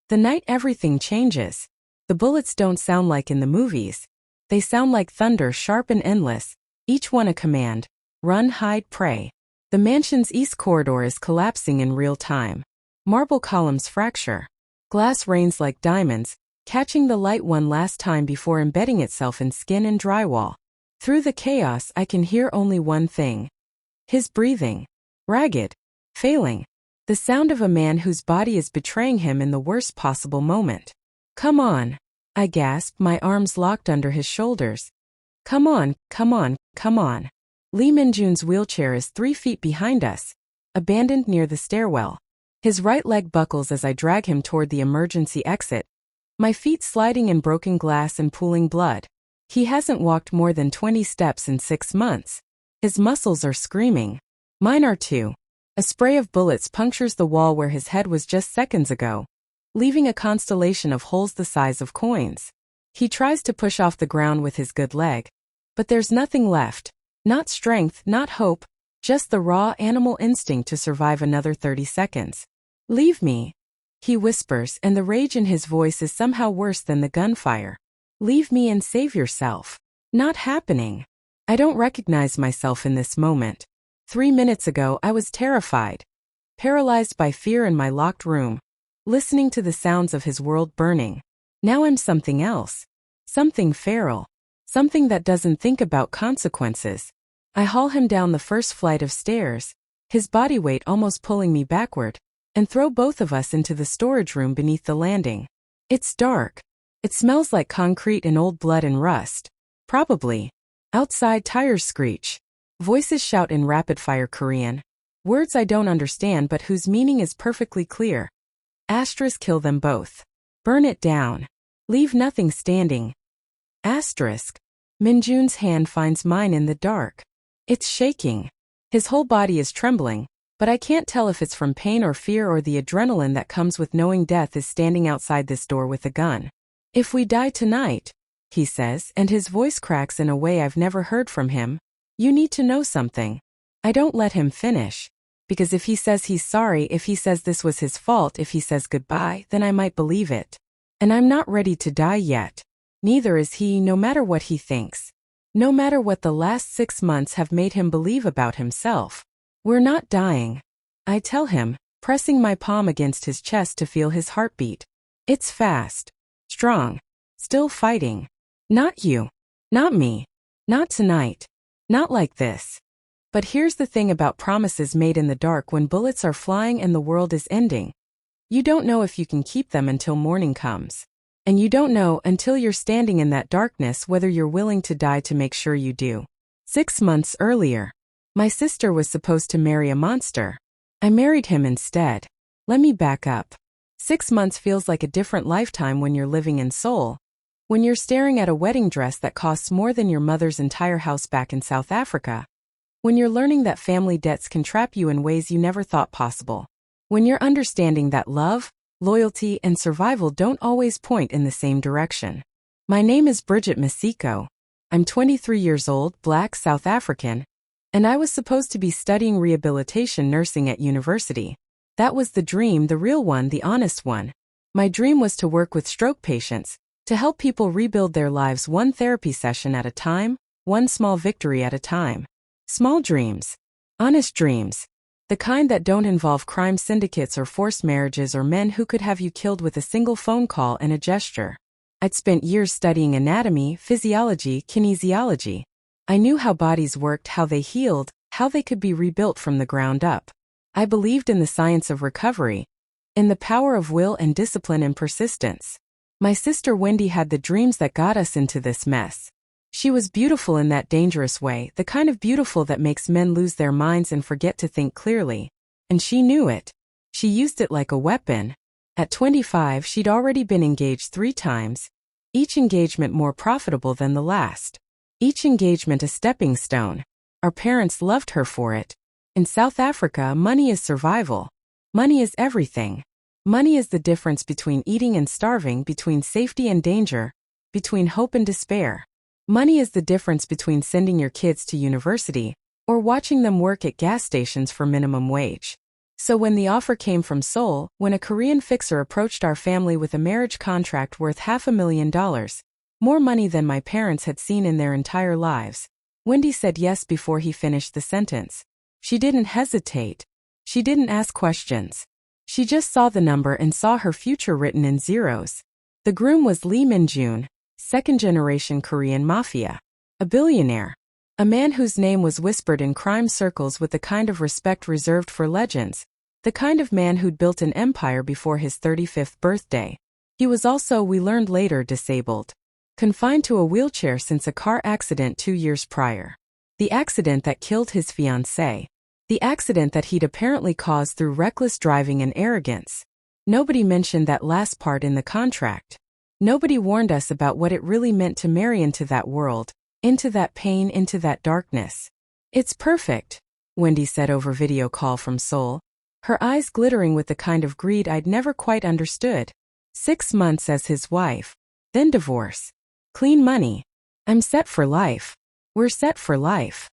The night everything changes. The bullets don't sound like in the movies. They sound like thunder, sharp and endless, each one a command. Run, hide, pray. The mansion's east corridor is collapsing in real time. Marble columns fracture. Glass rains like diamonds, catching the light one last time before embedding itself in skin and drywall. Through the chaos, I can hear only one thing. His breathing. Ragged. Failing. The sound of a man whose body is betraying him in the worst possible moment. Come on. I gasp, my arms locked under his shoulders. Come on, come on, come on. Lee Min-Joon's wheelchair is 3 feet behind us, abandoned near the stairwell. His right leg buckles as I drag him toward the emergency exit, my feet sliding in broken glass and pooling blood. He hasn't walked more than 20 steps in 6 months. His muscles are screaming. Mine are too. A spray of bullets punctures the wall where his head was just seconds ago, leaving a constellation of holes the size of coins. He tries to push off the ground with his good leg, but there's nothing left. Not strength, not hope, just the raw animal instinct to survive another 30 seconds. Leave me, he whispers, and the rage in his voice is somehow worse than the gunfire. Leave me and save yourself. Not happening. I don't recognize myself in this moment. 3 minutes ago I was terrified, paralyzed by fear in my locked room, listening to the sounds of his world burning. Now I'm something else. Something feral. Something that doesn't think about consequences. I haul him down the first flight of stairs, his body weight almost pulling me backward, and throw both of us into the storage room beneath the landing. It's dark. It smells like concrete and old blood and rust. Probably. Outside tires screech. Voices shout in rapid-fire Korean. Words I don't understand but whose meaning is perfectly clear. Asterisk, kill them both. Burn it down. Leave nothing standing. Asterisk. Min-Joon's hand finds mine in the dark. It's shaking. His whole body is trembling, but I can't tell if it's from pain or fear or the adrenaline that comes with knowing death is standing outside this door with a gun. If we die tonight, he says, and his voice cracks in a way I've never heard from him, you need to know something. I don't let him finish, because if he says he's sorry, if he says this was his fault, if he says goodbye, then I might believe it. And I'm not ready to die yet. Neither is he, no matter what he thinks. No matter what the last 6 months have made him believe about himself. We're not dying. I tell him, pressing my palm against his chest to feel his heartbeat. It's fast. Strong. Still fighting. Not you. Not me. Not tonight. Not like this. But here's the thing about promises made in the dark when bullets are flying and the world is ending. You don't know if you can keep them until morning comes. And you don't know until you're standing in that darkness whether you're willing to die to make sure you do. 6 months earlier, my sister was supposed to marry a monster. I married him instead. Let me back up. 6 months feels like a different lifetime when you're living in Seoul. When you're staring at a wedding dress that costs more than your mother's entire house back in South Africa. When you're learning that family debts can trap you in ways you never thought possible. When you're understanding that love, loyalty, and survival don't always point in the same direction. My name is Bridgette Maseko. I'm 23 years old, Black, South African, and I was supposed to be studying rehabilitation nursing at university. That was the dream, the real one, the honest one. My dream was to work with stroke patients, to help people rebuild their lives one therapy session at a time, one small victory at a time. Small dreams. Honest dreams. The kind that don't involve crime syndicates or forced marriages or men who could have you killed with a single phone call and a gesture. I'd spent years studying anatomy, physiology, kinesiology. I knew how bodies worked, how they healed, how they could be rebuilt from the ground up. I believed in the science of recovery, in the power of will and discipline and persistence. My sister Wendy had the dreams that got us into this mess. She was beautiful in that dangerous way, the kind of beautiful that makes men lose their minds and forget to think clearly. And she knew it. She used it like a weapon. At 25, she'd already been engaged 3 times, each engagement more profitable than the last. Each engagement a stepping stone. Our parents loved her for it. In South Africa, money is survival. Money is everything. Money is the difference between eating and starving, between safety and danger, between hope and despair. Money is the difference between sending your kids to university or watching them work at gas stations for minimum wage. So when the offer came from Seoul, when a Korean fixer approached our family with a marriage contract worth $500,000, more money than my parents had seen in their entire lives, Wendy said yes before he finished the sentence. She didn't hesitate. She didn't ask questions. She just saw the number and saw her future written in zeros. The groom was Lee Min-Joon, second-generation Korean Mafia. A billionaire. A man whose name was whispered in crime circles with the kind of respect reserved for legends. The kind of man who'd built an empire before his 35th birthday. He was also, we learned later, disabled. Confined to a wheelchair since a car accident 2 years prior. The accident that killed his fiancée. The accident that he'd apparently caused through reckless driving and arrogance. Nobody mentioned that last part in the contract. Nobody warned us about what it really meant to marry into that world, into that pain, into that darkness. It's perfect, Wendy said over video call from Seoul, her eyes glittering with the kind of greed I'd never quite understood. 6 months as his wife. Then divorce. Clean money. I'm set for life. We're set for life.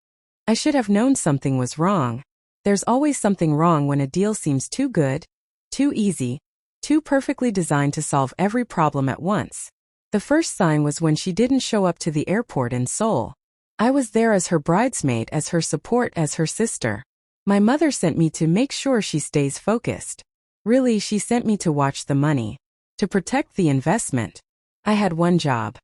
I should have known something was wrong. There's always something wrong when a deal seems too good, too easy, too perfectly designed to solve every problem at once. The first sign was when she didn't show up to the airport in Seoul. I was there as her bridesmaid, as her support, as her sister. My mother sent me to make sure she stays focused. Really, she sent me to watch the money. To protect the investment. I had one job.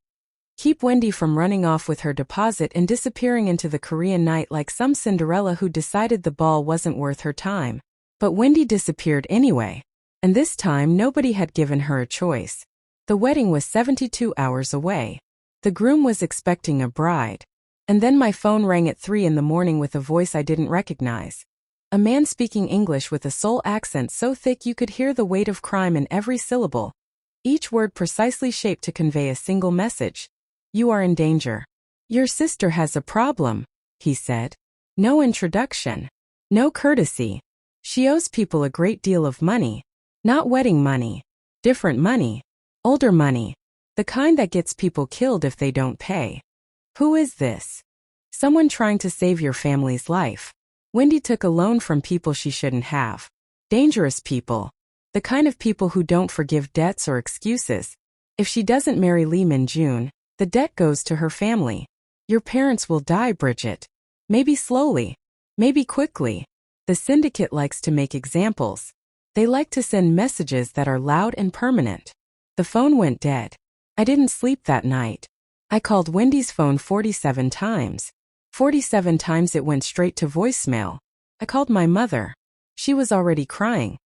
Keep Wendy from running off with her deposit and disappearing into the Korean night like some Cinderella who decided the ball wasn't worth her time. But Wendy disappeared anyway. And this time nobody had given her a choice. The wedding was 72 hours away. The groom was expecting a bride. And then my phone rang at 3 in the morning with a voice I didn't recognize. A man speaking English with a Seoul accent so thick you could hear the weight of crime in every syllable. Each word precisely shaped to convey a single message. You are in danger. Your sister has a problem, he said. No introduction. No courtesy. She owes people a great deal of money. Not wedding money. Different money. Older money. The kind that gets people killed if they don't pay. Who is this? Someone trying to save your family's life. Wendy took a loan from people she shouldn't have. Dangerous people. The kind of people who don't forgive debts or excuses. If she doesn't marry Lee Min-Joon, the debt goes to her family. Your parents will die, Bridgette. Maybe slowly. Maybe quickly. The syndicate likes to make examples. They like to send messages that are loud and permanent. The phone went dead. I didn't sleep that night. I called Wendy's phone 47 times. 47 times it went straight to voicemail. I called my mother. She was already crying.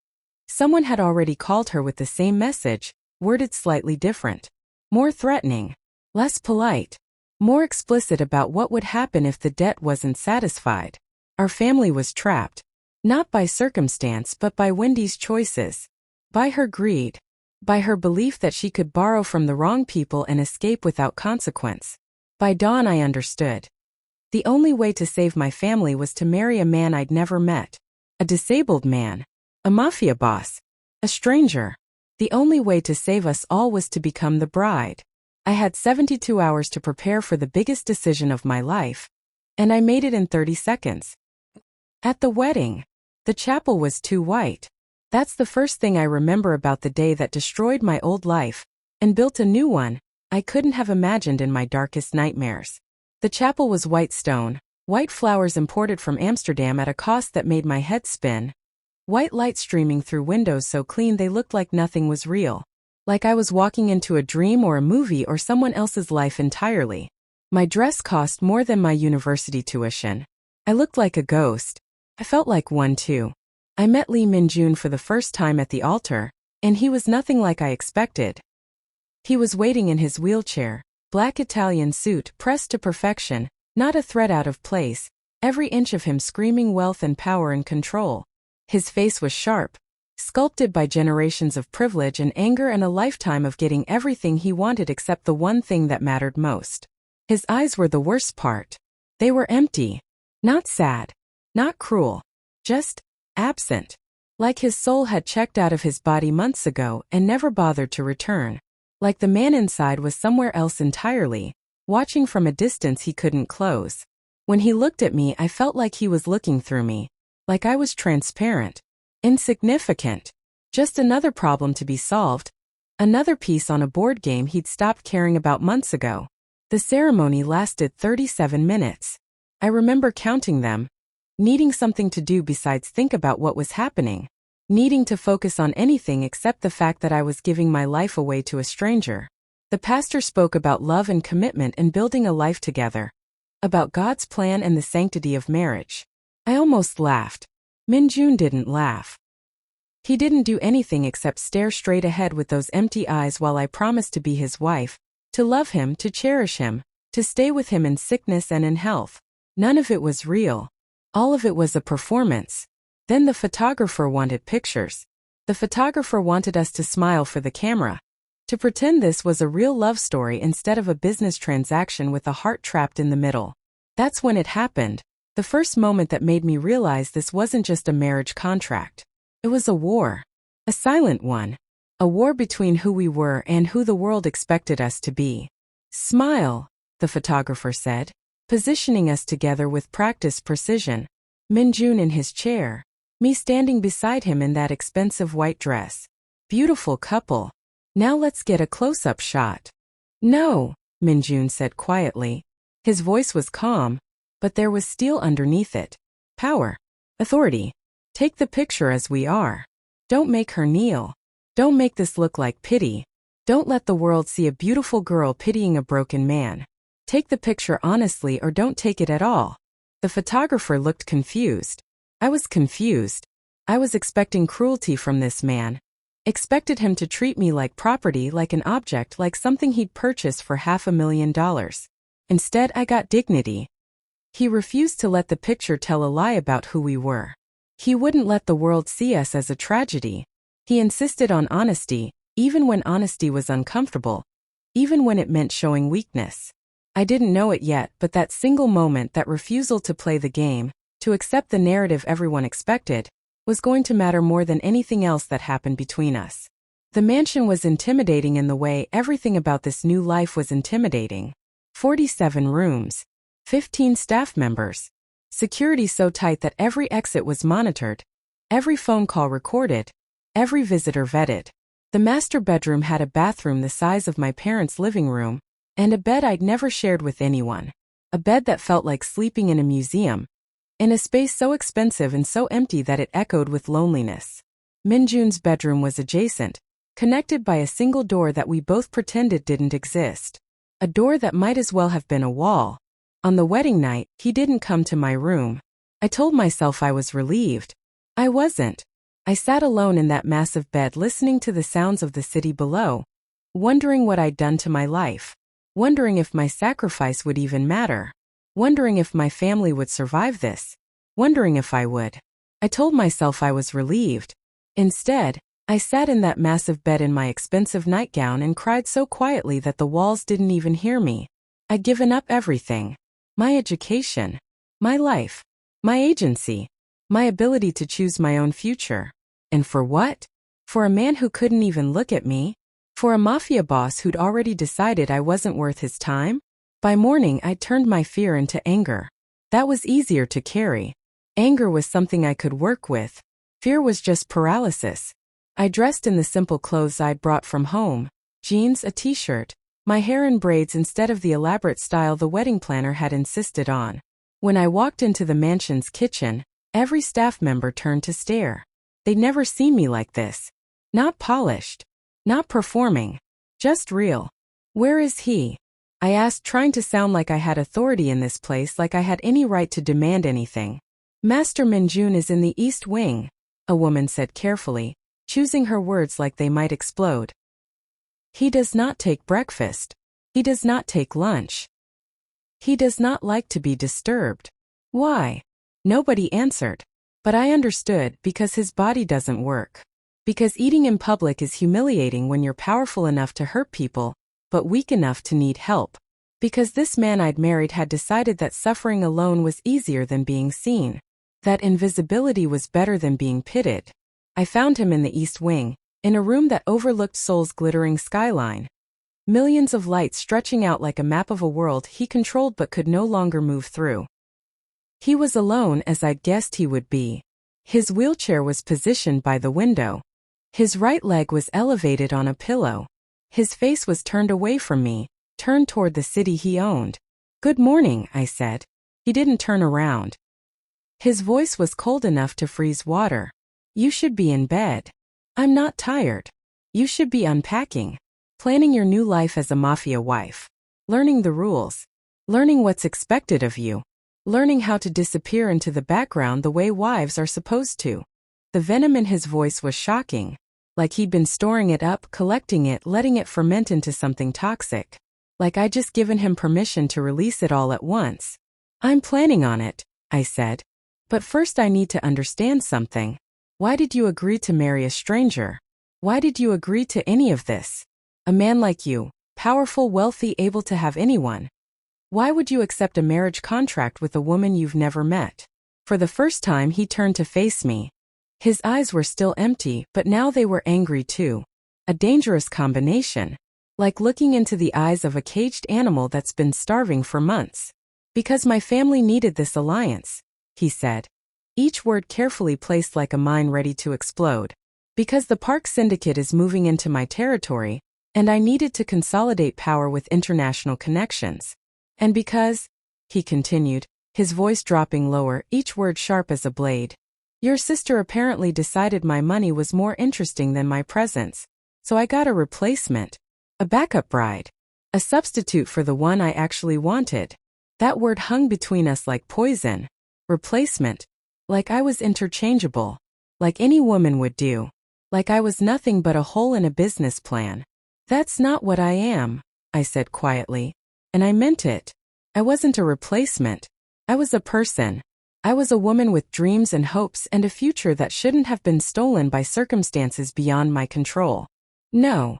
Someone had already called her with the same message, worded slightly different. More threatening. Less polite. More explicit about what would happen if the debt wasn't satisfied. Our family was trapped. Not by circumstance but by Wendy's choices. By her greed. By her belief that she could borrow from the wrong people and escape without consequence. By dawn I understood. The only way to save my family was to marry a man I'd never met. A disabled man. A mafia boss. A stranger. The only way to save us all was to become the bride. I had 72 hours to prepare for the biggest decision of my life. And I made it in 30 seconds. At the wedding. The chapel was too white. That's the first thing I remember about the day that destroyed my old life and built a new one I couldn't have imagined in my darkest nightmares. The chapel was white stone, white flowers imported from Amsterdam at a cost that made my head spin. White light streaming through windows so clean they looked like nothing was real. Like I was walking into a dream or a movie or someone else's life entirely. My dress cost more than my university tuition. I looked like a ghost. I felt like one too. I met Lee Min-Joon for the first time at the altar, and he was nothing like I expected. He was waiting in his wheelchair, black Italian suit pressed to perfection, not a thread out of place, every inch of him screaming wealth and power and control. His face was sharp, sculpted by generations of privilege and anger and a lifetime of getting everything he wanted except the one thing that mattered most. His eyes were the worst part. They were empty. Not sad. Not cruel. Just absent. Like his soul had checked out of his body months ago and never bothered to return. Like the man inside was somewhere else entirely, watching from a distance he couldn't close. When he looked at me, I felt like he was looking through me. Like I was transparent. Insignificant. Just another problem to be solved. Another piece on a board game he'd stopped caring about months ago. The ceremony lasted 37 minutes. I remember counting them. Needing something to do besides think about what was happening. Needing to focus on anything except the fact that I was giving my life away to a stranger. The pastor spoke about love and commitment and building a life together. About God's plan and the sanctity of marriage. I almost laughed. Min-Joon didn't laugh. He didn't do anything except stare straight ahead with those empty eyes while I promised to be his wife, to love him, to cherish him, to stay with him in sickness and in health. None of it was real. All of it was a performance. Then the photographer wanted pictures. The photographer wanted us to smile for the camera. To pretend this was a real love story instead of a business transaction with a heart trapped in the middle. That's when it happened. The first moment that made me realize this wasn't just a marriage contract. It was a war. A silent one. A war between who we were and who the world expected us to be. Smile, the photographer said, positioning us together with practiced precision. Min-Joon in his chair. Me standing beside him in that expensive white dress. Beautiful couple. Now let's get a close-up shot. No, Min-Joon said quietly. His voice was calm, but there was steel underneath it. Power. Authority. Take the picture as we are. Don't make her kneel. Don't make this look like pity. Don't let the world see a beautiful girl pitying a broken man. Take the picture honestly or don't take it at all. The photographer looked confused. I was confused. I was expecting cruelty from this man. Expected him to treat me like property, like an object, like something he'd purchase for $500,000. Instead, I got dignity. He refused to let the picture tell a lie about who we were. He wouldn't let the world see us as a tragedy. He insisted on honesty, even when honesty was uncomfortable, even when it meant showing weakness. I didn't know it yet, but that single moment, that refusal to play the game, to accept the narrative everyone expected, was going to matter more than anything else that happened between us. The mansion was intimidating in the way everything about this new life was intimidating. 47 rooms. 15 staff members. Security so tight that every exit was monitored. Every phone call recorded. Every visitor vetted. The master bedroom had a bathroom the size of my parents' living room, and a bed I'd never shared with anyone. A bed that felt like sleeping in a museum. In a space so expensive and so empty that it echoed with loneliness. Min-Joon's bedroom was adjacent, connected by a single door that we both pretended didn't exist. A door that might as well have been a wall. On the wedding night, he didn't come to my room. I told myself I was relieved. I wasn't. I sat alone in that massive bed listening to the sounds of the city below, wondering what I'd done to my life. Wondering if my sacrifice would even matter. Wondering if my family would survive this. Wondering if I would. I told myself I was relieved. Instead, I sat in that massive bed in my expensive nightgown and cried so quietly that the walls didn't even hear me. I'd given up everything. My education. My life. My agency. My ability to choose my own future. And for what? For a man who couldn't even look at me? For a mafia boss who'd already decided I wasn't worth his time? By morning, I'd turned my fear into anger. That was easier to carry. Anger was something I could work with. Fear was just paralysis. I dressed in the simple clothes I'd brought from home. Jeans, a t-shirt. My hair in braids instead of the elaborate style the wedding planner had insisted on. When I walked into the mansion's kitchen, every staff member turned to stare. They'd never seen me like this. Not polished. Not performing. Just real. Where is he? I asked, trying to sound like I had authority in this place, like I had any right to demand anything. Master Min-Joon is in the East Wing, a woman said carefully, choosing her words like they might explode. He does not take breakfast. He does not take lunch. He does not like to be disturbed. Why? Nobody answered. But I understood, because his body doesn't work. Because eating in public is humiliating when you're powerful enough to hurt people, but weak enough to need help. Because this man I'd married had decided that suffering alone was easier than being seen. That invisibility was better than being pitied. I found him in the East Wing, in a room that overlooked Seoul's glittering skyline. Millions of lights stretching out like a map of a world he controlled but could no longer move through. He was alone, as I'd guessed he would be. His wheelchair was positioned by the window. His right leg was elevated on a pillow. His face was turned away from me, turned toward the city he owned. "Good morning," I said. He didn't turn around. His voice was cold enough to freeze water. "You should be in bed." "I'm not tired." "You should be unpacking. Planning your new life as a mafia wife. Learning the rules. Learning what's expected of you. Learning how to disappear into the background the way wives are supposed to." The venom in his voice was shocking. Like he'd been storing it up, collecting it, letting it ferment into something toxic. Like I'd just given him permission to release it all at once. "I'm planning on it," I said. "But first I need to understand something. Why did you agree to marry a stranger? Why did you agree to any of this? A man like you, powerful, wealthy, able to have anyone. Why would you accept a marriage contract with a woman you've never met?" For the first time he turned to face me. His eyes were still empty, but now they were angry too. A dangerous combination. Like looking into the eyes of a caged animal that's been starving for months. "Because my family needed this alliance," he said. Each word carefully placed like a mine ready to explode. "Because the Park Syndicate is moving into my territory, and I needed to consolidate power with international connections. And because," he continued, his voice dropping lower, each word sharp as a blade, "your sister apparently decided my money was more interesting than my presence. So I got a replacement. A backup bride. A substitute for the one I actually wanted." That word hung between us like poison. Replacement. Like I was interchangeable. Like any woman would do. Like I was nothing but a hole in a business plan. "That's not what I am," I said quietly. And I meant it. I wasn't a replacement. I was a person. I was a woman with dreams and hopes and a future that shouldn't have been stolen by circumstances beyond my control. No.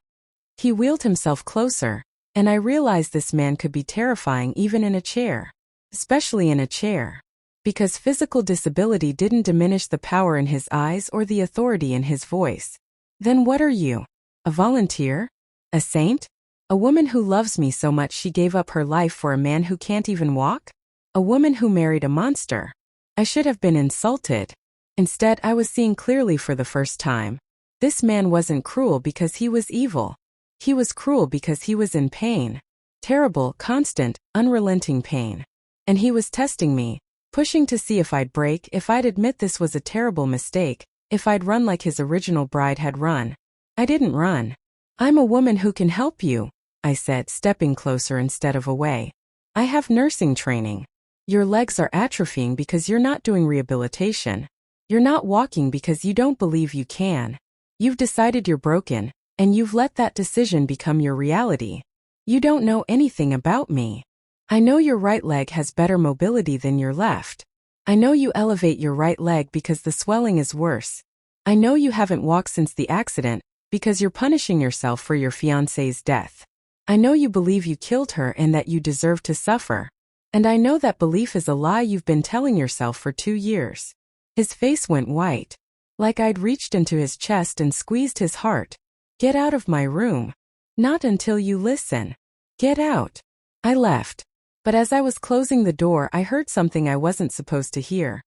He wheeled himself closer, and I realized this man could be terrifying even in a chair. Especially in a chair. Because physical disability didn't diminish the power in his eyes or the authority in his voice. "Then what are you? A volunteer? A saint? A woman who loves me so much she gave up her life for a man who can't even walk? A woman who married a monster?" I should have been insulted. Instead, I was seeing clearly for the first time. This man wasn't cruel because he was evil. He was cruel because he was in pain. Terrible, constant, unrelenting pain. And he was testing me, pushing to see if I'd break, if I'd admit this was a terrible mistake, if I'd run like his original bride had run. I didn't run. "I'm a woman who can help you," I said, stepping closer instead of away. "I have nursing training. Your legs are atrophying because you're not doing rehabilitation. You're not walking because you don't believe you can. You've decided you're broken, and you've let that decision become your reality. You don't know anything about me. I know your right leg has better mobility than your left. I know you elevate your right leg because the swelling is worse. I know you haven't walked since the accident because you're punishing yourself for your fiancé's death. I know you believe you killed her and that you deserve to suffer. And I know that belief is a lie you've been telling yourself for 2 years. His face went white. Like I'd reached into his chest and squeezed his heart. "Get out of my room. Not until you listen. Get out." I left. But as I was closing the door, I heard something I wasn't supposed to hear.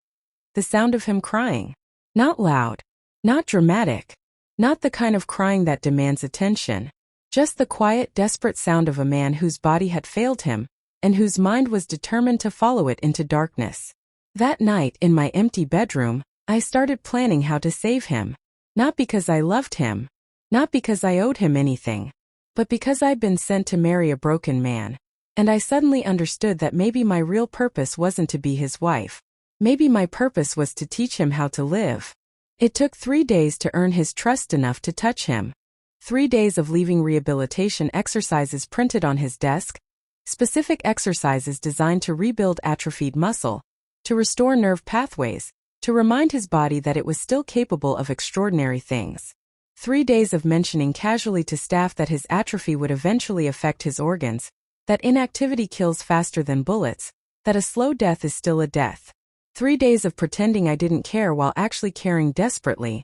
The sound of him crying. Not loud. Not dramatic. Not the kind of crying that demands attention. Just the quiet, desperate sound of a man whose body had failed him, and whose mind was determined to follow it into darkness. That night, in my empty bedroom, I started planning how to save him. Not because I loved him. Not because I owed him anything. But because I'd been sent to marry a broken man. And I suddenly understood that maybe my real purpose wasn't to be his wife. Maybe my purpose was to teach him how to live. It took 3 days to earn his trust enough to touch him. 3 days of leaving rehabilitation exercises printed on his desk. Specific exercises designed to rebuild atrophied muscle, to restore nerve pathways, to remind his body that it was still capable of extraordinary things. 3 days of mentioning casually to staff that his atrophy would eventually affect his organs, that inactivity kills faster than bullets, that a slow death is still a death. 3 days of pretending I didn't care while actually caring desperately,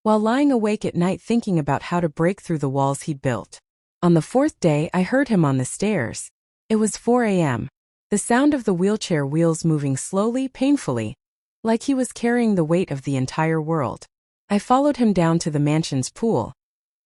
while lying awake at night thinking about how to break through the walls he'd built. On the 4th day, I heard him on the stairs. It was 4 a.m. The sound of the wheelchair wheels moving slowly, painfully. like he was carrying the weight of the entire world. I followed him down to the mansion's pool,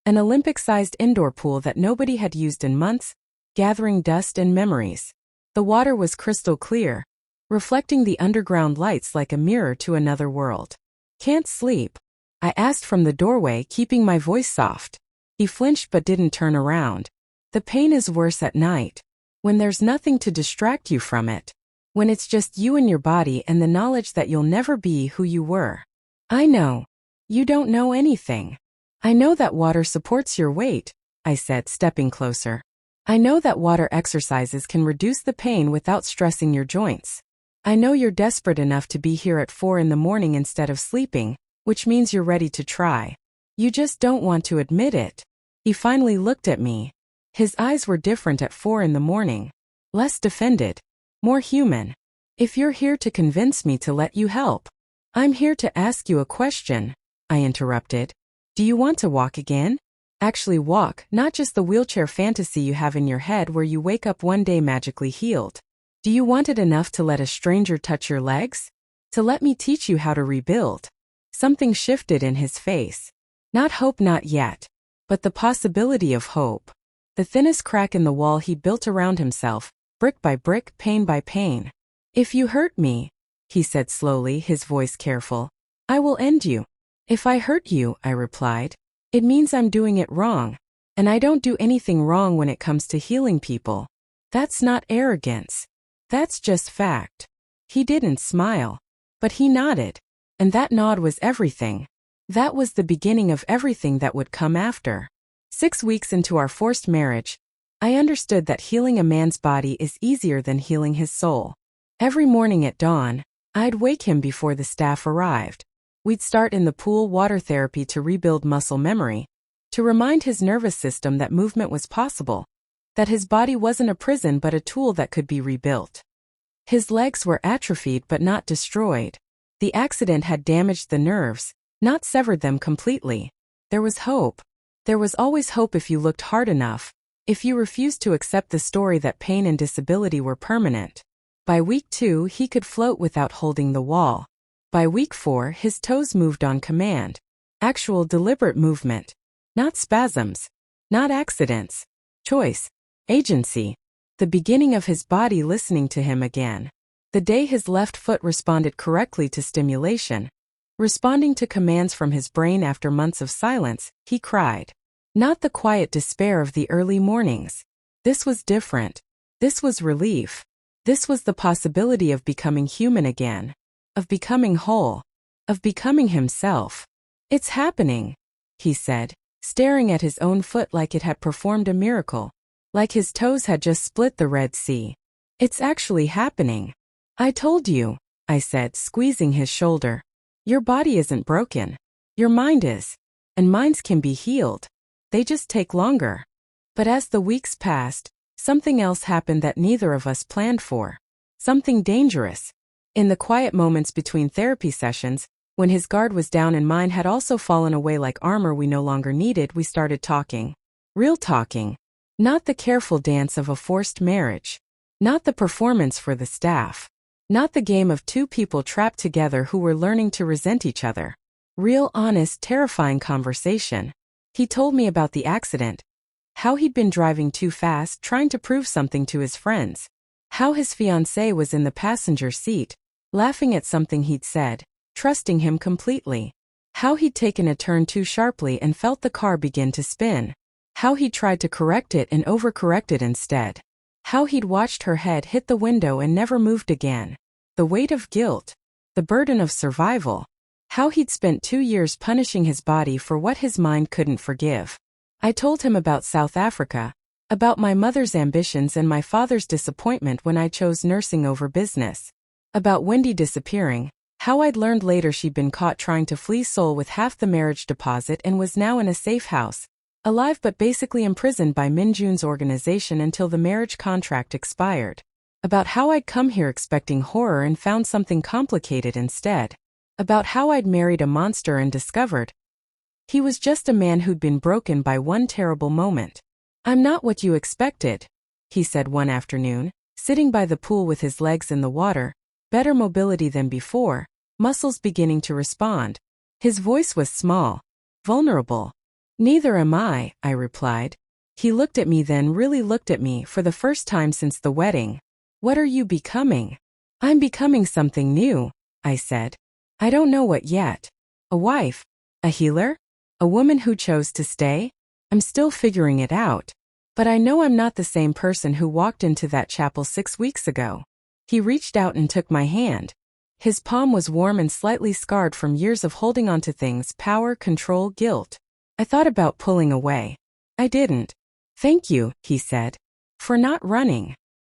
an Olympic-sized indoor pool that nobody had used in months, gathering dust and memories. The water was crystal clear, reflecting the underground lights like a mirror to another world. "Can't sleep?" I asked from the doorway, keeping my voice soft. He flinched but didn't turn around. "The pain is worse at night, when there's nothing to distract you from it. When it's just you and your body and the knowledge that you'll never be who you were." "I know. You don't know anything. I know that water supports your weight," I said, stepping closer. "I know that water exercises can reduce the pain without stressing your joints. I know you're desperate enough to be here at 4 in the morning instead of sleeping, which means you're ready to try. You just don't want to admit it." He finally looked at me. His eyes were different at 4 in the morning. Less defended. More human. "If you're here to convince me to let you help, I'm here to ask you a question," I interrupted. "Do you want to walk again? Actually walk, not just the wheelchair fantasy you have in your head where you wake up one day magically healed. Do you want it enough to let a stranger touch your legs? To let me teach you how to rebuild?" Something shifted in his face. Not hope, not yet, but the possibility of hope. The thinnest crack in the wall he built around himself, brick by brick, pain by pain. "If you hurt me," he said slowly, his voice careful, "I will end you." "If I hurt you," I replied, "it means I'm doing it wrong. And I don't do anything wrong when it comes to healing people. That's not arrogance. That's just fact." He didn't smile, but he nodded. And that nod was everything. That was the beginning of everything that would come after. 6 weeks into our forced marriage, I understood that healing a man's body is easier than healing his soul. Every morning at dawn, I'd wake him before the staff arrived. We'd start in the pool water therapy to rebuild muscle memory, to remind his nervous system that movement was possible, that his body wasn't a prison but a tool that could be rebuilt. His legs were atrophied but not destroyed. The accident had damaged the nerves, not severed them completely. There was hope. There was always hope if you looked hard enough, if you refused to accept the story that pain and disability were permanent. By week 2, he could float without holding the wall. By week 4, his toes moved on command. Actual deliberate movement. Not spasms. Not accidents. Choice. Agency. The beginning of his body listening to him again. The day his left foot responded correctly to stimulation, responding to commands from his brain after months of silence, he cried. Not the quiet despair of the early mornings. This was different. This was relief. This was the possibility of becoming human again. Of becoming whole. Of becoming himself. "It's happening," he said, staring at his own foot like it had performed a miracle. Like his toes had just split the Red Sea. "It's actually happening." "I told you," I said, squeezing his shoulder. "Your body isn't broken. Your mind is. And minds can be healed. They just take longer." But as the weeks passed, something else happened that neither of us planned for. Something dangerous. In the quiet moments between therapy sessions, when his guard was down and mine had also fallen away like armor we no longer needed, we started talking. Real talking. Not the careful dance of a forced marriage. Not the performance for the staff. Not the game of two people trapped together who were learning to resent each other. Real, honest, terrifying conversation. He told me about the accident. How he'd been driving too fast, trying to prove something to his friends. How his fiancée was in the passenger seat, laughing at something he'd said, trusting him completely. How he'd taken a turn too sharply and felt the car begin to spin. How he'd tried to correct it and overcorrected instead. How he'd watched her head hit the window and never moved again. The weight of guilt. The burden of survival. How he'd spent 2 years punishing his body for what his mind couldn't forgive. I told him about South Africa, about my mother's ambitions and my father's disappointment when I chose nursing over business. About Wendy disappearing, how I'd learned later she'd been caught trying to flee Seoul with half the marriage deposit and was now in a safe house. Alive but basically imprisoned by Min-Joon's organization until the marriage contract expired. About how I'd come here expecting horror and found something complicated instead. About how I'd married a monster and discovered he was just a man who'd been broken by one terrible moment. "I'm not what you expected," he said one afternoon, sitting by the pool with his legs in the water. "Better mobility than before, muscles beginning to respond. His voice was small, vulnerable. Neither am I replied. He looked at me, then really looked at me for the first time since the wedding. What are you becoming? I'm becoming something new, I said. I don't know what yet. A wife? A healer? A woman who chose to stay? I'm still figuring it out. But I know I'm not the same person who walked into that chapel 6 weeks ago. He reached out and took my hand. His palm was warm and slightly scarred from years of holding on to things, power, control, guilt. I thought about pulling away. I didn't. Thank you, he said. For not running.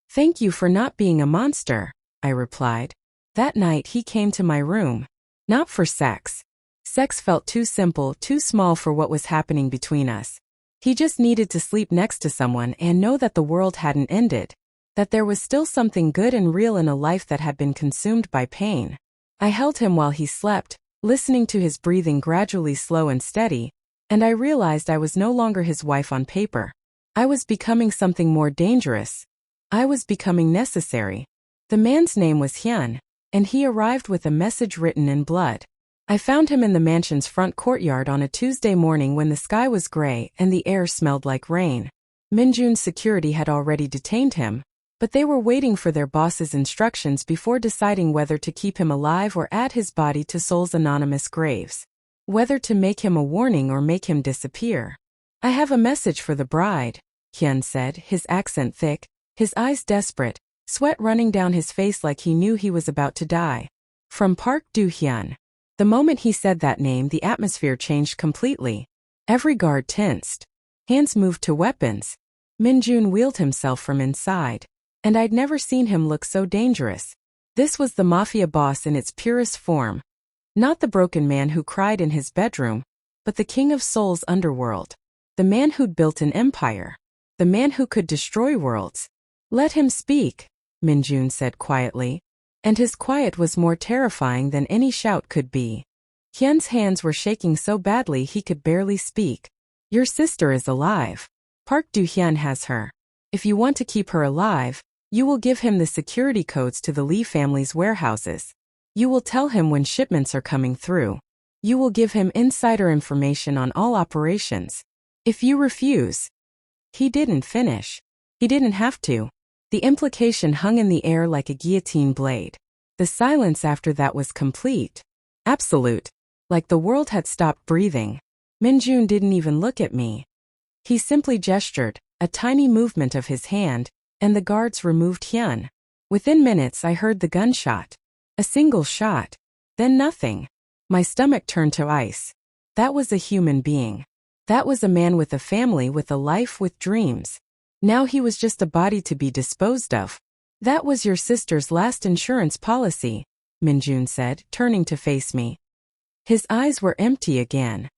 Thank you for not being a monster, I replied. That night he came to my room. Not for sex. Sex felt too simple, too small for what was happening between us. He just needed to sleep next to someone and know that the world hadn't ended. That there was still something good and real in a life that had been consumed by pain. I held him while he slept, listening to his breathing gradually slow and steady, and I realized I was no longer his wife on paper. I was becoming something more dangerous. I was becoming necessary. The man's name was Hyun, and he arrived with a message written in blood. I found him in the mansion's front courtyard on a Tuesday morning when the sky was gray and the air smelled like rain. Min-Joon's security had already detained him, but they were waiting for their boss's instructions before deciding whether to keep him alive or add his body to Seoul's anonymous graves. Whether to make him a warning or make him disappear. I have a message for the bride, Hyun said, his accent thick, his eyes desperate, sweat running down his face like he knew he was about to die. From Park Do-hyun. The moment he said that name, the atmosphere changed completely. Every guard tensed. Hands moved to weapons. Min-Joon wheeled himself from inside. And I'd never seen him look so dangerous. This was the Mafia boss in its purest form. Not the broken man who cried in his bedroom, but the king of Seoul's underworld. The man who'd built an empire. The man who could destroy worlds. Let him speak, Min-Joon said quietly. And his quiet was more terrifying than any shout could be. Hyun's hands were shaking so badly he could barely speak. Your sister is alive. Park Do-hyun has her. If you want to keep her alive, you will give him the security codes to the Lee family's warehouses. You will tell him when shipments are coming through. You will give him insider information on all operations. If you refuse... He didn't finish. He didn't have to. The implication hung in the air like a guillotine blade. The silence after that was complete. Absolute. Like the world had stopped breathing. Min-Joon didn't even look at me. He simply gestured, a tiny movement of his hand, and the guards removed Hyun. Within minutes I heard the gunshot. A single shot. Then nothing. My stomach turned to ice. That was a human being. That was a man with a family, with a life, with dreams. Now he was just a body to be disposed of. That was your sister's last insurance policy, Min-Joon said, turning to face me. His eyes were empty again.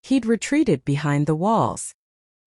He'd retreated behind the walls.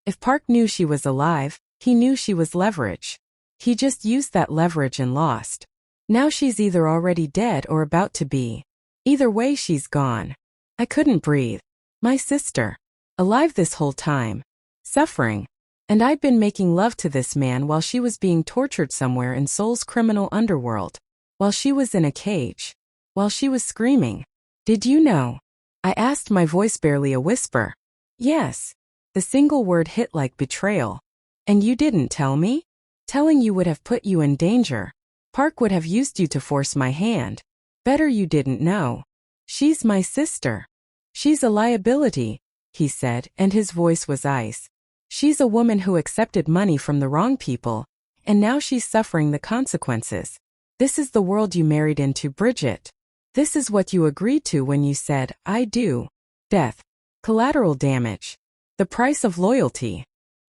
If Park knew she was alive, he knew she was leverage. He just used that leverage and lost. Now she's either already dead or about to be. Either way, she's gone. I couldn't breathe. My sister. Alive this whole time. Suffering. And I'd been making love to this man while she was being tortured somewhere in Seoul's criminal underworld. While she was in a cage. While she was screaming. Did you know? I asked, my voice barely a whisper. Yes. The single word hit like betrayal. And you didn't tell me? Telling you would have put you in danger. Park would have used you to force my hand. Better you didn't know. She's my sister. She's a liability, he said, and his voice was ice. She's a woman who accepted money from the wrong people, and now she's suffering the consequences. This is the world you married into, Bridgette. This is what you agreed to when you said, I do. Death. Collateral damage. The price of loyalty.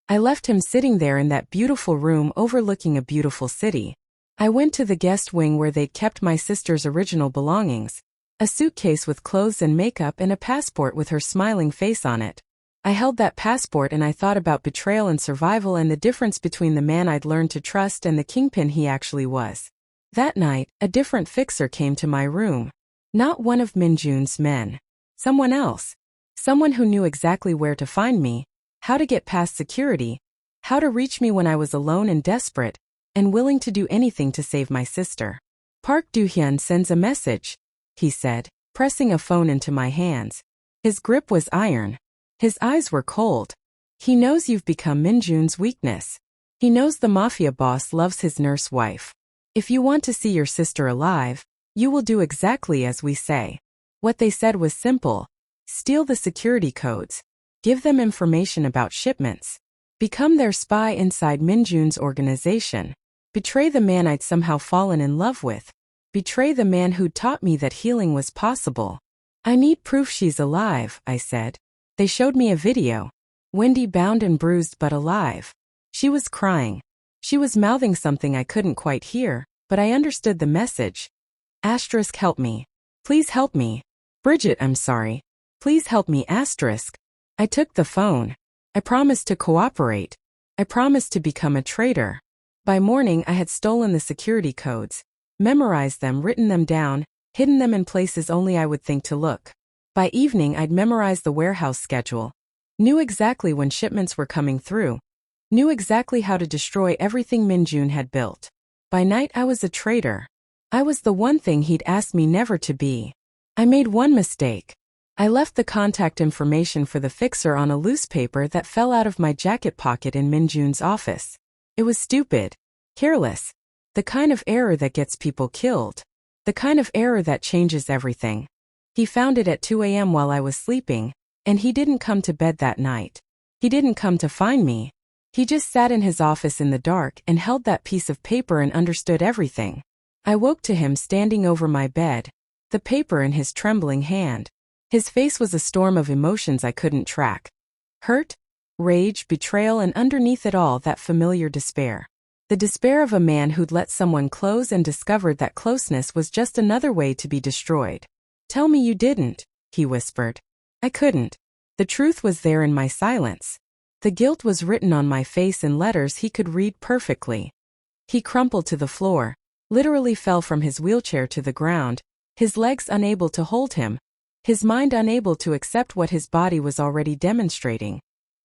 I left him sitting there in that beautiful room overlooking a beautiful city. I went to the guest wing where they'd kept my sister's original belongings. A suitcase with clothes and makeup and a passport with her smiling face on it. I held that passport and I thought about betrayal and survival and the difference between the man I'd learned to trust and the kingpin he actually was. That night, a different fixer came to my room. Not one of Min-Joon's men. Someone else. Someone who knew exactly where to find me, how to get past security, how to reach me when I was alone and desperate, and willing to do anything to save my sister. Park Do-hyun sends a message. he said, pressing a phone into my hands. His grip was iron. His eyes were cold. He knows you've become Min-Joon's weakness. He knows the Mafia boss loves his nurse wife. If you want to see your sister alive, you will do exactly as we say. What they said was simple. Steal the security codes. Give them information about shipments. Become their spy inside Min-Joon's organization. Betray the man I'd somehow fallen in love with. Betray the man who'd taught me that healing was possible. I need proof she's alive, I said. They showed me a video. Wendy bound and bruised but alive. She was crying. She was mouthing something I couldn't quite hear, but I understood the message. Asterisk, help me. Please help me. Bridgette, I'm sorry. Please help me, asterisk. I took the phone. I promised to cooperate. I promised to become a traitor. By morning I had stolen the security codes, memorized them, written them down, hidden them in places only I would think to look. By evening I'd memorized the warehouse schedule. Knew exactly when shipments were coming through. Knew exactly how to destroy everything Min-Joon had built. By night I was a traitor. I was the one thing he'd asked me never to be. I made one mistake. I left the contact information for the fixer on a loose paper that fell out of my jacket pocket in Min-Joon's office. It was stupid. Careless. The kind of error that gets people killed. The kind of error that changes everything. He found it at 2 a.m. while I was sleeping, and he didn't come to bed that night. He didn't come to find me. He just sat in his office in the dark and held that piece of paper and understood everything. I woke to him standing over my bed, the paper in his trembling hand. His face was a storm of emotions I couldn't track. Hurt, rage, betrayal, and underneath it all that familiar despair. The despair of a man who'd let someone close and discovered that closeness was just another way to be destroyed. Tell me you didn't, he whispered. I couldn't. The truth was there in my silence. The guilt was written on my face in letters he could read perfectly. He crumpled to the floor, literally fell from his wheelchair to the ground, his legs unable to hold him, his mind unable to accept what his body was already demonstrating.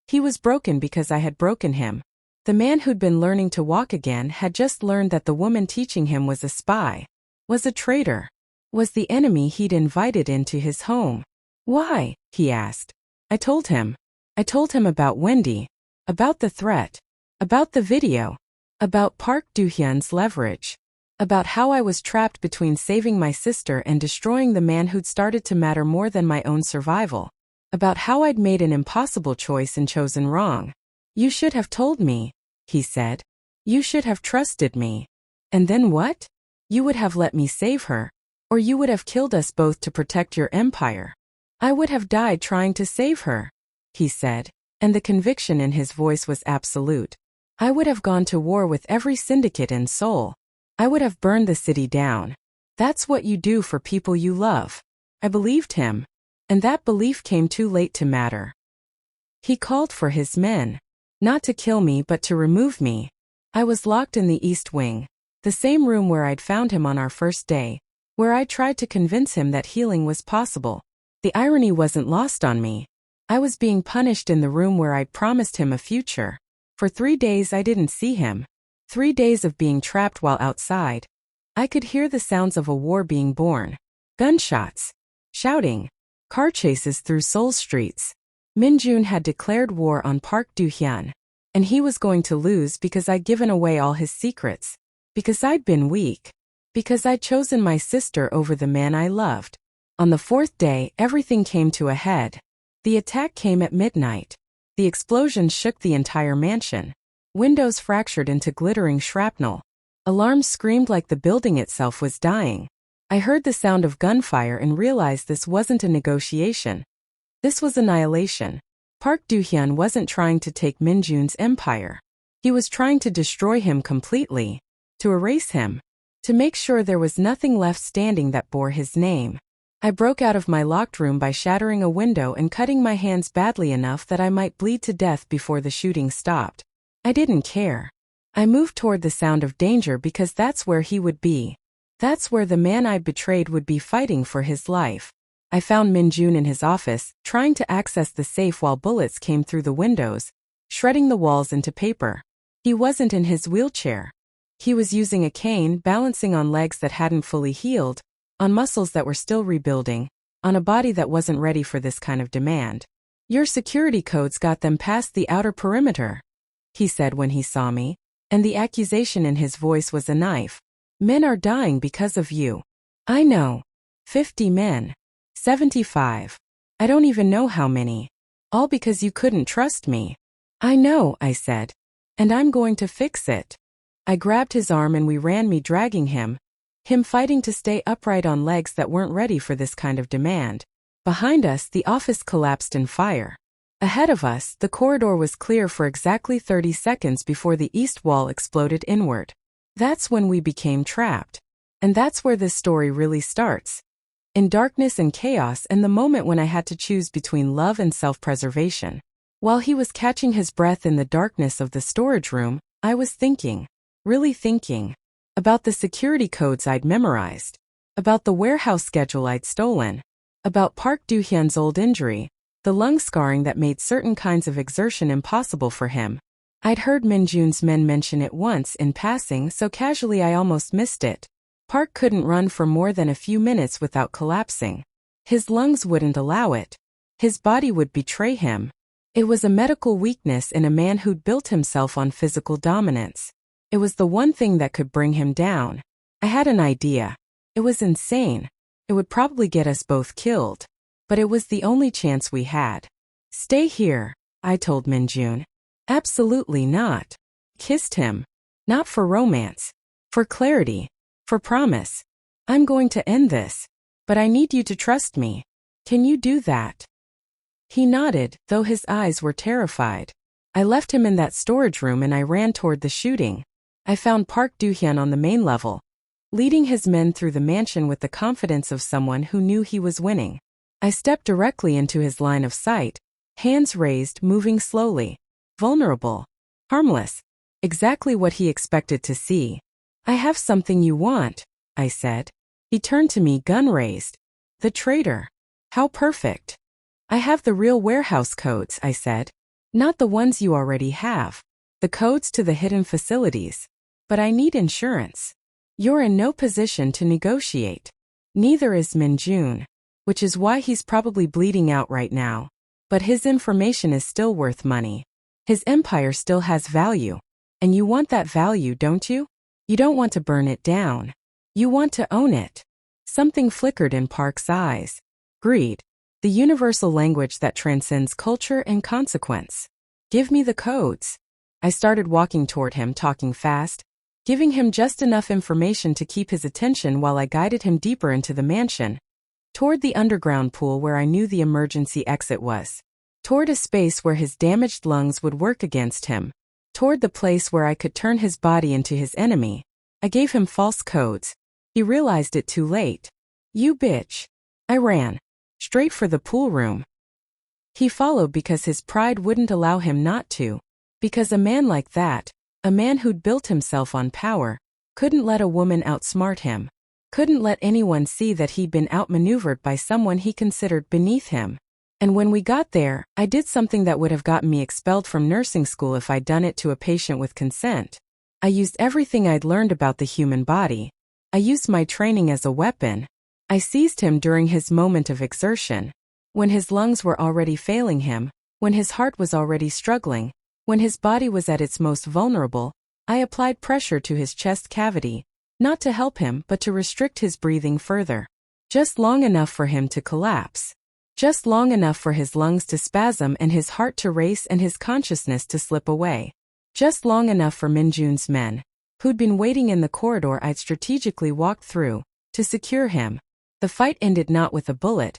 He was broken because I had broken him. The man who'd been learning to walk again had just learned that the woman teaching him was a spy, was a traitor, was the enemy he'd invited into his home. Why? He asked. I told him. I told him about Wendy, about the threat, about the video, about Park Do-hyun's leverage, about how I was trapped between saving my sister and destroying the man who'd started to matter more than my own survival, about how I'd made an impossible choice and chosen wrong. You should have told me, he said. You should have trusted me. And then what? You would have let me save her, or you would have killed us both to protect your empire. I would have died trying to save her, he said, and the conviction in his voice was absolute. I would have gone to war with every syndicate in Seoul. I would have burned the city down. That's what you do for people you love. I believed him. And that belief came too late to matter. He called for his men. Not to kill me but to remove me. I was locked in the East Wing, the same room where I'd found him on our first day, where I tried to convince him that healing was possible. The irony wasn't lost on me. I was being punished in the room where I'd promised him a future. For 3 days I didn't see him. 3 days of being trapped while outside. I could hear the sounds of a war being born. Gunshots. Shouting. Car chases through Seoul streets. Min-Joon had declared war on Park Do-hyun. And he was going to lose because I'd given away all his secrets. Because I'd been weak. Because I'd chosen my sister over the man I loved. On the 4th day, everything came to a head. The attack came at midnight. The explosion shook the entire mansion. Windows fractured into glittering shrapnel. Alarms screamed like the building itself was dying. I heard the sound of gunfire and realized this wasn't a negotiation. This was annihilation. Park Do-hyun wasn't trying to take Min-Joon's empire. He was trying to destroy him completely. To erase him. To make sure there was nothing left standing that bore his name. I broke out of my locked room by shattering a window and cutting my hands badly enough that I might bleed to death before the shooting stopped. I didn't care. I moved toward the sound of danger because that's where he would be. That's where the man I'd betrayed would be fighting for his life. I found Min-Joon in his office, trying to access the safe while bullets came through the windows, shredding the walls into paper. He wasn't in his wheelchair. He was using a cane, balancing on legs that hadn't fully healed, on muscles that were still rebuilding, on a body that wasn't ready for this kind of demand. Your security codes got them past the outer perimeter, he said when he saw me, and the accusation in his voice was a knife. Men are dying because of you. I know. 50 men. 75. I don't even know how many. All because you couldn't trust me. I know, I said. And I'm going to fix it. I grabbed his arm and we ran, me dragging him fighting to stay upright on legs that weren't ready for this kind of demand. Behind us, the office collapsed in fire. Ahead of us, the corridor was clear for exactly 30 seconds before the east wall exploded inward. That's when we became trapped. And that's where this story really starts. In darkness and chaos, and the moment when I had to choose between love and self-preservation. While he was catching his breath in the darkness of the storage room, I was thinking, really thinking, about the security codes I'd memorized, about the warehouse schedule I'd stolen, about Park Do-hyun's old injury, the lung scarring that made certain kinds of exertion impossible for him. I'd heard Min-Joon's men mention it once in passing, so casually I almost missed it. Park couldn't run for more than a few minutes without collapsing. His lungs wouldn't allow it. His body would betray him. It was a medical weakness in a man who'd built himself on physical dominance. It was the one thing that could bring him down. I had an idea. It was insane. It would probably get us both killed. But it was the only chance we had. Stay here, I told Min-Joon. Absolutely not. Kissed him. Not for romance. For clarity. For promise. I'm going to end this. But I need you to trust me. Can you do that? He nodded, though his eyes were terrified. I left him in that storage room and I ran toward the shooting. I found Park Do-hyun on the main level, leading his men through the mansion with the confidence of someone who knew he was winning. I stepped directly into his line of sight, hands raised, moving slowly. Vulnerable. Harmless. Exactly what he expected to see. I have something you want, I said. He turned to me, gun raised. The traitor. How perfect. I have the real warehouse codes, I said. Not the ones you already have. The codes to the hidden facilities. But I need insurance. You're in no position to negotiate. Neither is Min-Joon. Which is why he's probably bleeding out right now. But his information is still worth money. His empire still has value. And you want that value, don't you? You don't want to burn it down. You want to own it. Something flickered in Park's eyes. Greed. The universal language that transcends culture and consequence. Give me the codes. I started walking toward him, talking fast, giving him just enough information to keep his attention while I guided him deeper into the mansion, toward the underground pool where I knew the emergency exit was, toward a space where his damaged lungs would work against him, toward the place where I could turn his body into his enemy. I gave him false codes. He realized it too late. You bitch. I ran. Straight for the pool room. He followed because his pride wouldn't allow him not to. Because a man like that, a man who'd built himself on power, couldn't let a woman outsmart him. Couldn't let anyone see that he'd been outmaneuvered by someone he considered beneath him. And when we got there, I did something that would have gotten me expelled from nursing school if I'd done it to a patient with consent. I used everything I'd learned about the human body. I used my training as a weapon. I seized him during his moment of exertion. When his lungs were already failing him, when his heart was already struggling, when his body was at its most vulnerable, I applied pressure to his chest cavity, not to help him but to restrict his breathing further. Just long enough for him to collapse. Just long enough for his lungs to spasm and his heart to race and his consciousness to slip away. Just long enough for Min-Joon's men, who'd been waiting in the corridor I'd strategically walked through, to secure him. The fight ended not with a bullet,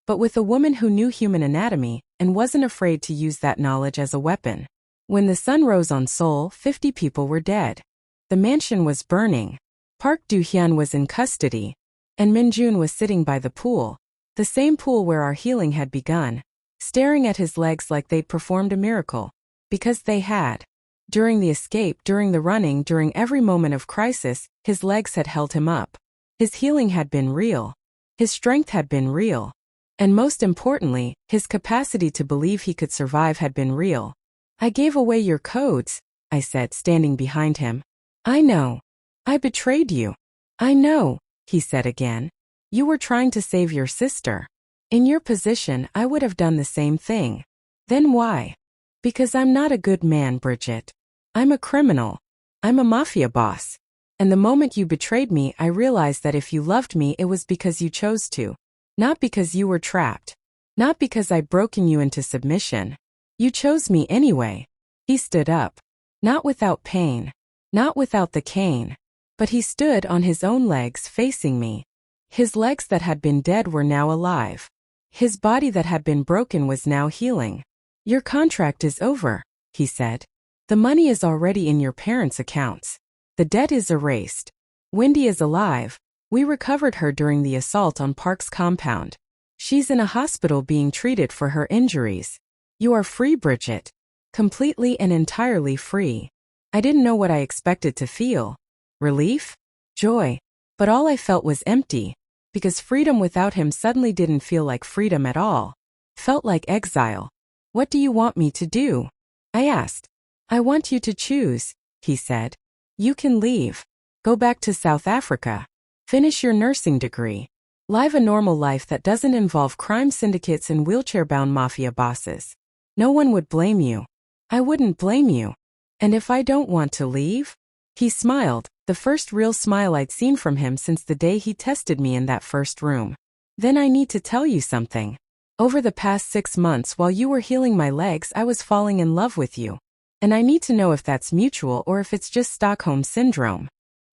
but with a woman who knew human anatomy and wasn't afraid to use that knowledge as a weapon. When the sun rose on Seoul, 50 people were dead. The mansion was burning. Park Do-hyun was in custody, and Min-Joon was sitting by the pool, the same pool where our healing had begun, staring at his legs like they'd performed a miracle. Because they had. During the escape, during the running, during every moment of crisis, his legs had held him up. His healing had been real. His strength had been real. And most importantly, his capacity to believe he could survive had been real. I gave away your codes, I said, standing behind him. I know. I betrayed you. I know, he said again. You were trying to save your sister. In your position, I would have done the same thing. Then why? Because I'm not a good man, Bridgette. I'm a criminal. I'm a mafia boss. And the moment you betrayed me, I realized that if you loved me, it was because you chose to. Not because you were trapped. Not because I'd broken you into submission. You chose me anyway. He stood up. Not without pain. Not without the cane. But he stood on his own legs facing me. His legs that had been dead were now alive. His body that had been broken was now healing. Your contract is over, he said. The money is already in your parents' accounts. The debt is erased. Wendy is alive. We recovered her during the assault on Park's compound. She's in a hospital being treated for her injuries. You are free, Bridgette. Completely and entirely free. I didn't know what I expected to feel. Relief? Joy. But all I felt was empty, because freedom without him suddenly didn't feel like freedom at all. Felt like exile. What do you want me to do? I asked. I want you to choose, he said. You can leave. Go back to South Africa. Finish your nursing degree. Live a normal life that doesn't involve crime syndicates and wheelchair-bound mafia bosses. No one would blame you. I wouldn't blame you. And if I don't want to leave? He smiled, the first real smile I'd seen from him since the day he tested me in that first room. Then I need to tell you something. Over the past 6 months while you were healing my legs, I was falling in love with you. And I need to know if that's mutual or if it's just Stockholm Syndrome.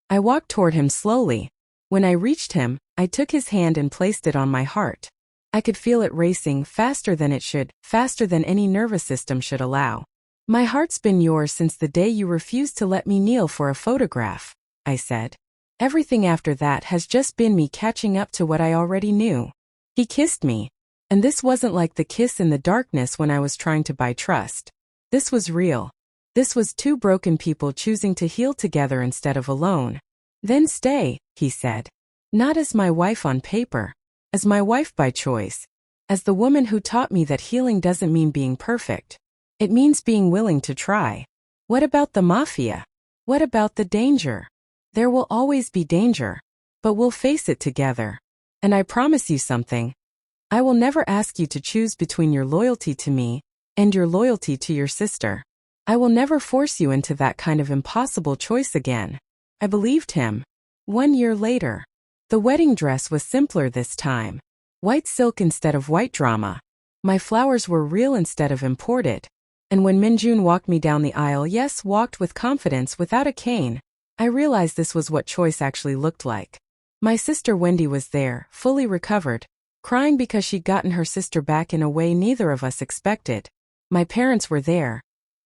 I walked toward him slowly. When I reached him, I took his hand and placed it on my heart. I could feel it racing faster than it should, faster than any nervous system should allow. My heart's been yours since the day you refused to let me kneel for a photograph, I said. Everything after that has just been me catching up to what I already knew. He kissed me. And this wasn't like the kiss in the darkness when I was trying to buy trust. This was real. This was two broken people choosing to heal together instead of alone. Then stay, he said. Not as my wife on paper. As my wife by choice. As the woman who taught me that healing doesn't mean being perfect. It means being willing to try. What about the mafia? What about the danger? There will always be danger. But we'll face it together. And I promise you something. I will never ask you to choose between your loyalty to me and your loyalty to your sister. I will never force you into that kind of impossible choice again. I believed him. 1 year later. The wedding dress was simpler this time. White silk instead of white drama. My flowers were real instead of imported. And when Min-Joon walked me down the aisle, yes, walked with confidence without a cane, I realized this was what choice actually looked like. My sister Wendy was there, fully recovered, crying because she'd gotten her sister back in a way neither of us expected. My parents were there,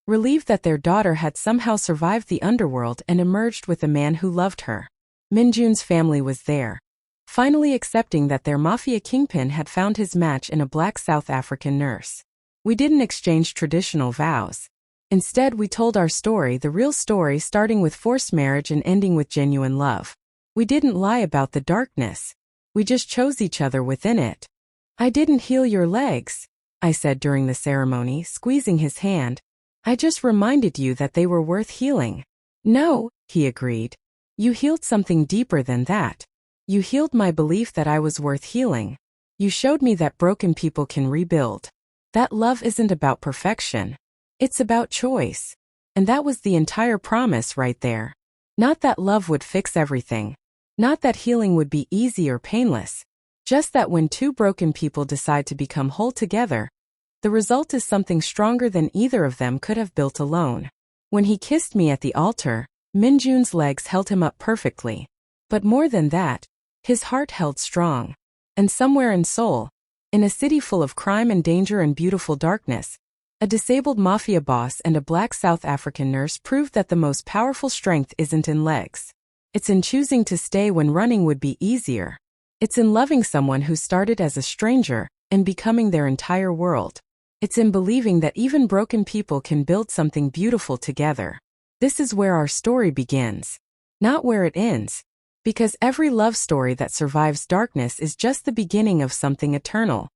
relieved that their daughter had somehow survived the underworld and emerged with a man who loved her. Min-Joon's family was there, finally accepting that their mafia kingpin had found his match in a black South African nurse. We didn't exchange traditional vows. Instead, we told our story, the real story, starting with forced marriage and ending with genuine love. We didn't lie about the darkness. We just chose each other within it. I didn't heal your legs, I said during the ceremony, squeezing his hand. I just reminded you that they were worth healing. No, he agreed. You healed something deeper than that. You healed my belief that I was worth healing. You showed me that broken people can rebuild. That love isn't about perfection. It's about choice. And that was the entire promise right there. Not that love would fix everything. Not that healing would be easy or painless. Just that when two broken people decide to become whole together, the result is something stronger than either of them could have built alone. When he kissed me at the altar, Min-Joon's legs held him up perfectly. But more than that, his heart held strong. And somewhere in Seoul, in a city full of crime and danger and beautiful darkness, a disabled mafia boss and a black South African nurse proved that the most powerful strength isn't in legs. It's in choosing to stay when running would be easier. It's in loving someone who started as a stranger and becoming their entire world. It's in believing that even broken people can build something beautiful together. This is where our story begins, not where it ends. Because every love story that survives darkness is just the beginning of something eternal.